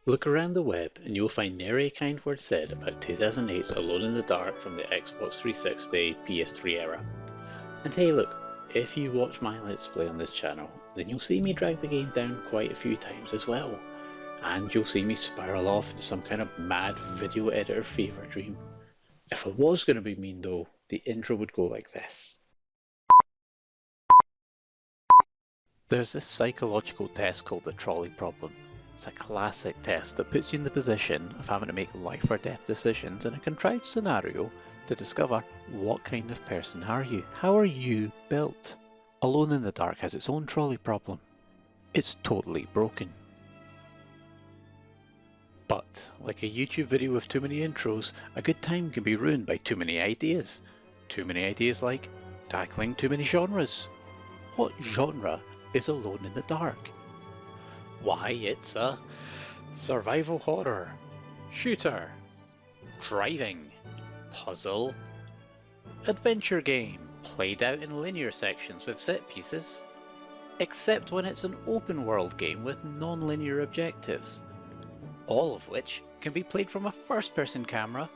Look around the web and you'll find nary a kind word said about 2008's Alone in the Dark from the Xbox 360 PS3 era. And hey look, if you watch my Let's Play on this channel, then you'll see me drag the game down quite a few times as well. And you'll see me spiral off into some kind of mad video editor fever dream. If I was going to be mean though, the intro would go like this. There's this psychological test called the trolley problem. It's a classic test that puts you in the position of having to make life or death decisions in a contrived scenario to discover what kind of person are you? How are you built? Alone in the Dark has its own trolley problem. It's totally broken. But, like a YouTube video with too many intros, a good time can be ruined by too many ideas. Too many ideas like tackling too many genres. What genre is Alone in the Dark? Why, it's a survival horror, shooter, driving, puzzle, adventure game, played out in linear sections with set pieces, except when it's an open world game with non-linear objectives, all of which can be played from a first-person camera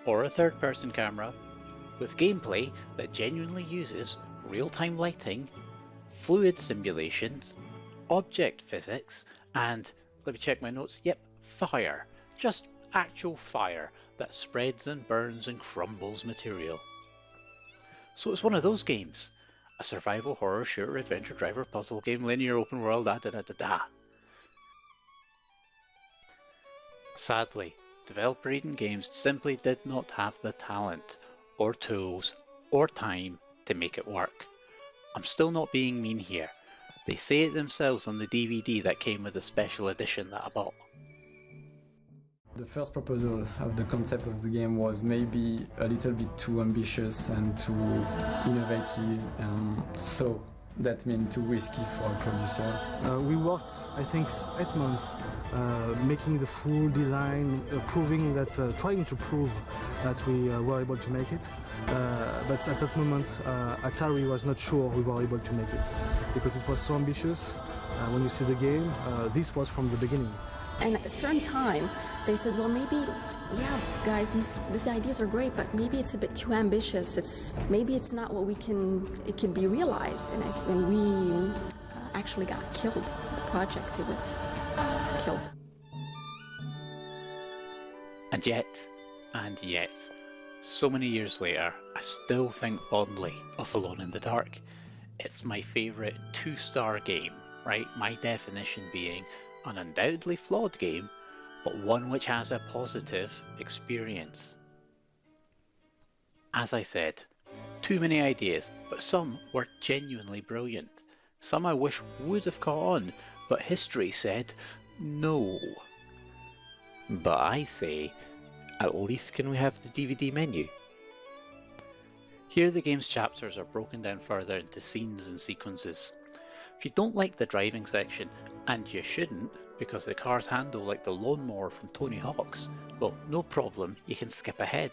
or a third-person camera, with gameplay that genuinely uses real-time lighting, fluid simulations, object physics, and, let me check my notes, yep, fire. Just actual fire that spreads and burns and crumbles material. So it's one of those games. A survival horror shooter adventure driver puzzle game linear open world da da da da da. Sadly, developer Eden Games simply did not have the talent, or tools, or time to make it work. I'm still not being mean here. They say it themselves on the DVD that came with the special edition that I bought. The first proposal of the concept of the game was maybe a little bit too ambitious and too innovative, so that meant too risky for a producer. We worked, I think, 8 months making the full design, trying to prove that we were able to make it. But at that moment, Atari was not sure we were able to make it because it was so ambitious. When you see the game, this was from the beginning. And at a certain time, they said, well, maybe, yeah, guys, these ideas are great, but maybe it's a bit too ambitious. Maybe it's not what it can be realized. And we actually got killed. The project, it was killed. And yet, so many years later, I still think fondly of Alone in the Dark. It's my favourite 2-star game, right? My definition being an undoubtedly flawed game, but one which has a positive experience. As I said, too many ideas, but some were genuinely brilliant. Some I wish would have caught on, but history said no. But I say, at least can we have the DVD menu? Here the game's chapters are broken down further into scenes and sequences. If you don't like the driving section, and you shouldn't because the cars handle like the lawnmower from Tony Hawk's, well, no problem, you can skip ahead.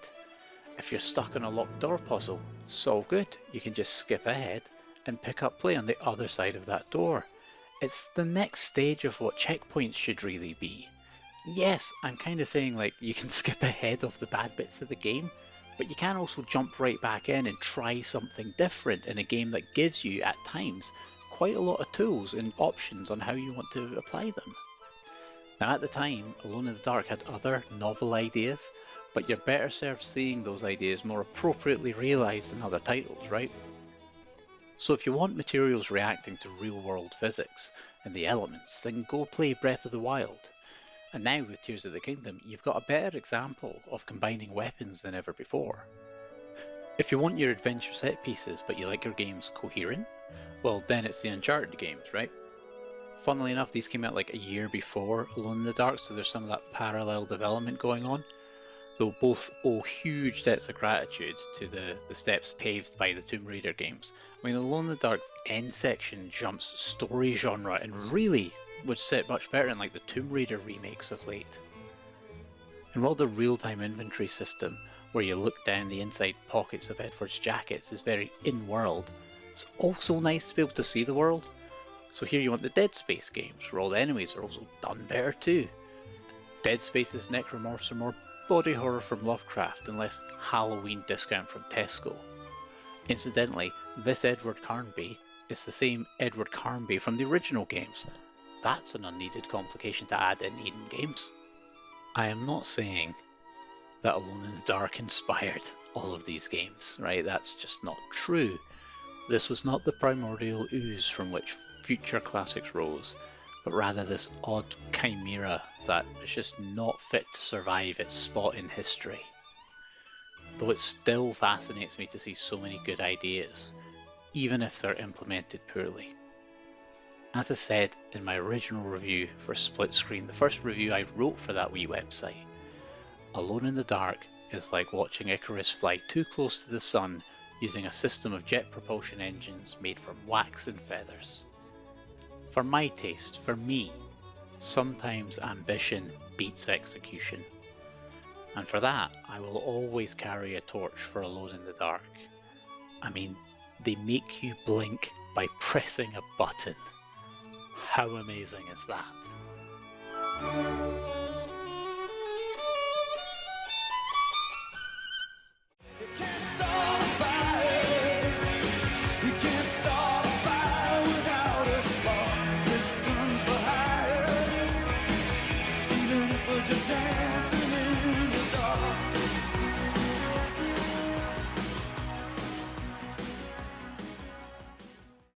If you're stuck on a locked door puzzle, so good, you can just skip ahead and pick up play on the other side of that door. It's the next stage of what checkpoints should really be. Yes, I'm kind of saying like you can skip ahead of the bad bits of the game, but you can also jump right back in and try something different in a game that gives you, at times, quite a lot of tools and options on how you want to apply them. Now at the time, Alone in the Dark had other novel ideas, but you're better served seeing those ideas more appropriately realised in other titles, right? So if you want materials reacting to real world physics and the elements, then go play Breath of the Wild. And now with Tears of the Kingdom, you've got a better example of combining weapons than ever before. If you want your adventure set pieces but you like your games coherent, well then it's the Uncharted games, right? Funnily enough, these came out like a year before Alone in the Dark, so there's some of that parallel development going on. Though both owe huge debts of gratitude to the steps paved by the Tomb Raider games. I mean, Alone in the Dark's end section jumps story genre and really would sit much better in like the Tomb Raider remakes of late. And while the real-time inventory system, where you look down the inside pockets of Edward's jackets, is very in-world, it's also nice to be able to see the world. So here you want the Dead Space games, where all the enemies are also done better too. Dead Space's necromorphs are more body horror from Lovecraft and less Halloween discount from Tesco. Incidentally, this Edward Carnby is the same Edward Carnby from the original games. That's an unneeded complication to add in Eden Games. I am not saying that Alone in the Dark inspired all of these games, right? That's just not true. This was not the primordial ooze from which future classics rose, but rather this odd chimera that is just not fit to survive its spot in history. Though it still fascinates me to see so many good ideas, even if they're implemented poorly. As I said in my original review for Split Screen, the first review I wrote for that wee website, Alone in the Dark is like watching Icarus fly too close to the sun using a system of jet propulsion engines made from wax and feathers. For my taste, for me, sometimes ambition beats execution. And for that, I will always carry a torch for Alone in the Dark. I mean, they make you blink by pressing a button. How amazing is that?